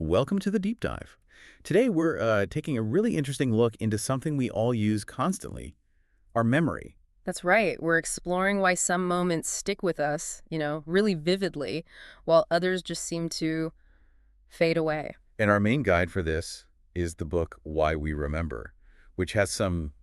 Welcome to the deep dive. Today we're taking a really interesting look into something we all use constantly, our memory. That's right. We're exploring why some moments stick with us, really vividly, while others just seem to fade away. And our main guide for this is the book Why We Remember, which has some,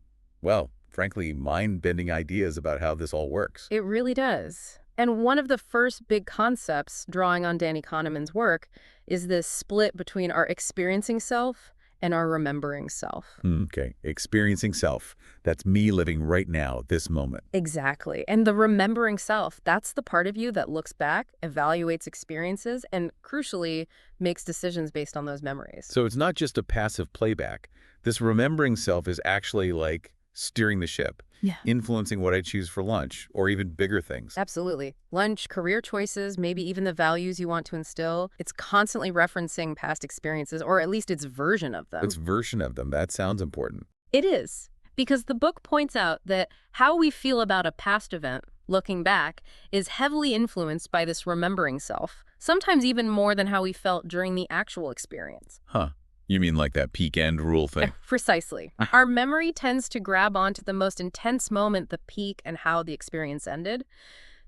well, frankly, mind-bending ideas about how this all works. It really does. And one of the first big concepts, drawing on Danny Kahneman's work, is this split between our experiencing self and our remembering self. Okay, experiencing self. That's me living right now, this moment. Exactly. And the remembering self, that's the part of you that looks back, evaluates experiences, and crucially, makes decisions based on those memories. So it's not just a passive playback. This remembering self is actually like steering the ship, Yeah. influencing what I choose for lunch, or even bigger things. Absolutely. Lunch, career choices, maybe even the values you want to instill. It's constantly referencing past experiences, or at least its version of them. Its version of them, that sounds important. It is, because the book points out that how we feel about a past event, looking back, is heavily influenced by this remembering self, sometimes even more than how we felt during the actual experience. Huh. You mean like that peak-end rule thing? Precisely. Our memory tends to grab onto the most intense moment, the peak, and how the experience ended.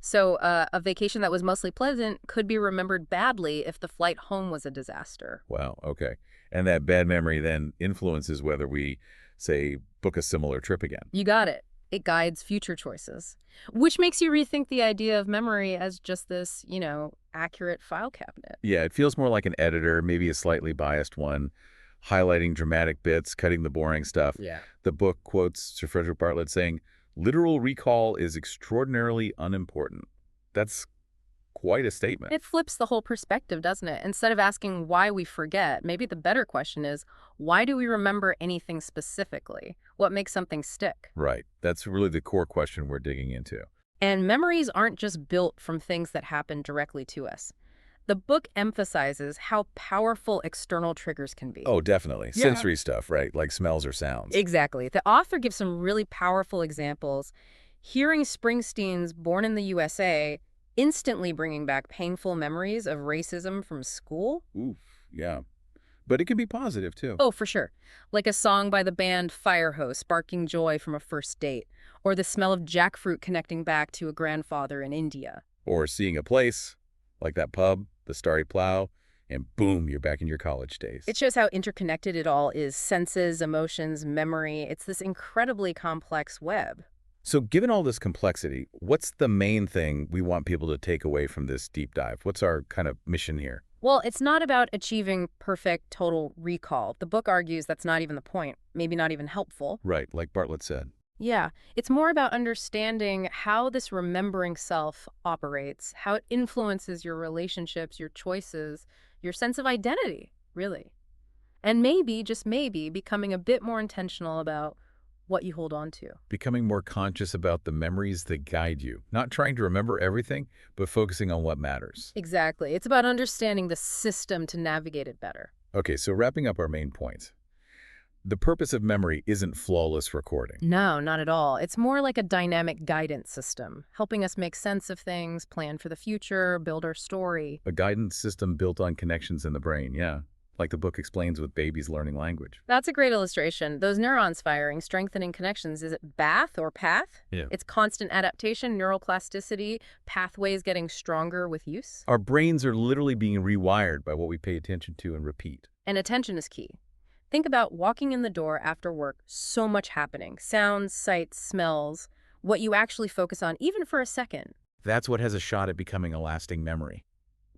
So a vacation that was mostly pleasant could be remembered badly if the flight home was a disaster. Wow, okay. And that bad memory then influences whether we, say, book a similar trip again. You got it. It guides future choices, which makes you rethink the idea of memory as just this, accurate file cabinet. Yeah, it feels more like an editor, maybe a slightly biased one, highlighting dramatic bits, cutting the boring stuff. Yeah. The book quotes Sir Frederick Bartlett saying, "Literal recall is extraordinarily unimportant." That's quite a statement. It flips the whole perspective, doesn't it? Instead of asking why we forget, maybe the better question is, why do we remember anything specifically? What makes something stick? Right. That's really the core question we're digging into. And memories aren't just built from things that happen directly to us. The book emphasizes how powerful external triggers can be. Oh, definitely. Yeah. Sensory stuff, right? Like smells or sounds. Exactly. The author gives some really powerful examples. Hearing Springsteen's Born in the USA instantly bringing back painful memories of racism from school. Oof, yeah. But it can be positive, too. Oh, for sure. Like a song by the band Firehose sparking joy from a first date, or the smell of jackfruit connecting back to a grandfather in India. Or seeing a place, like that pub, the Starry Plow, and boom, you're back in your college days. It shows how interconnected it all is. Senses, emotions, memory. It's this incredibly complex web. So given all this complexity, what's the main thing we want people to take away from this deep dive? What's our kind of mission here? Well, it's not about achieving perfect total recall. The book argues that's not even the point, maybe not even helpful. Right, like Bartlett said. Yeah, it's more about understanding how this remembering self operates, how it influences your relationships, your choices, your sense of identity, really. And maybe, just maybe, becoming a bit more intentional about what you hold on to. Becoming more conscious about the memories that guide you. Not trying to remember everything, but focusing on what matters. Exactly. It's about understanding the system to navigate it better. Okay, so wrapping up our main points. The purpose of memory isn't flawless recording. No, not at all. It's more like a dynamic guidance system, helping us make sense of things, plan for the future, build our story. A guidance system built on connections in the brain, yeah. Like the book explains with babies learning language. That's a great illustration. Those neurons firing, strengthening connections. Is it bath or path? Yeah. It's constant adaptation, neuroplasticity, pathways getting stronger with use. Our brains are literally being rewired by what we pay attention to and repeat. And attention is key. Think about walking in the door after work, so much happening. Sounds, sights, smells, what you actually focus on, even for a second. That's what has a shot at becoming a lasting memory.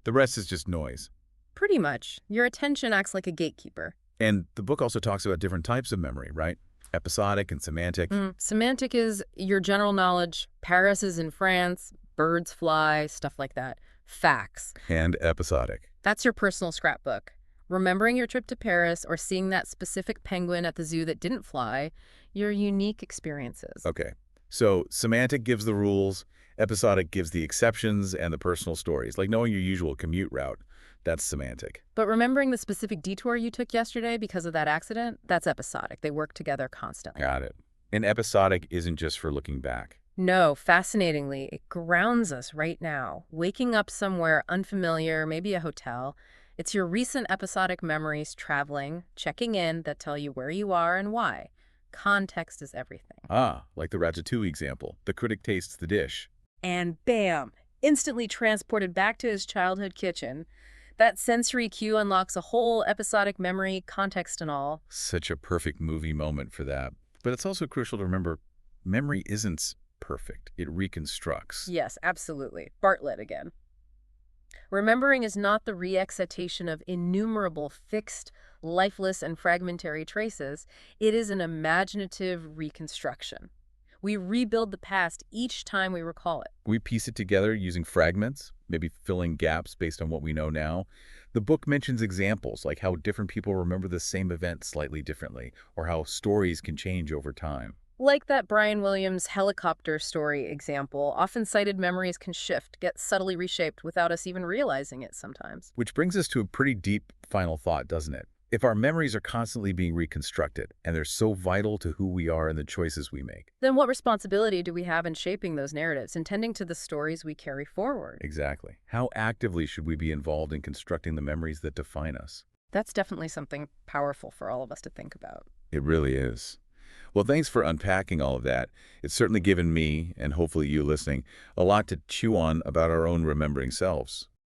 The rest is just noise. Pretty much. Your attention acts like a gatekeeper. And the book also talks about different types of memory, right? Episodic and semantic. Semantic is your general knowledge. Paris is in France, birds fly, stuff like that. Facts. And episodic. That's your personal scrapbook. Remembering your trip to Paris or seeing that specific penguin at the zoo that didn't fly, your unique experiences. Okay. So semantic gives the rules, episodic gives the exceptions and the personal stories, like knowing your usual commute route. That's semantic. But remembering the specific detour you took yesterday because of that accident, that's episodic. They work together constantly. Got it. And episodic isn't just for looking back. No, fascinatingly, it grounds us right now. Waking up somewhere unfamiliar, maybe a hotel, It's your recent episodic memories traveling, checking in that tell you where you are and why. Context is everything. Ah, like the ratatouille example. The critic tastes the dish. And bam! Instantly transported back to his childhood kitchen. That sensory cue unlocks a whole episodic memory, context and all. Such a perfect movie moment for that. But it's also crucial to remember memory isn't perfect. It reconstructs. Yes, absolutely. Bartlett again. Remembering is not the re-excitation of innumerable fixed, lifeless, and fragmentary traces. It is an imaginative reconstruction. We rebuild the past each time we recall it. We piece it together using fragments, maybe filling gaps based on what we know now. The book mentions examples like how different people remember the same event slightly differently, or how stories can change over time. Like that Brian Williams helicopter story example, often cited memories can shift, get subtly reshaped without us even realizing it sometimes. Which brings us to a pretty deep final thought, doesn't it? If our memories are constantly being reconstructed, and they're so vital to who we are and the choices we make. Then what responsibility do we have in shaping those narratives and tending to the stories we carry forward? Exactly. How actively should we be involved in constructing the memories that define us? That's definitely something powerful for all of us to think about. It really is. Well, thanks for unpacking all of that. It's certainly given me, and hopefully you listening, a lot to chew on about our own remembering selves.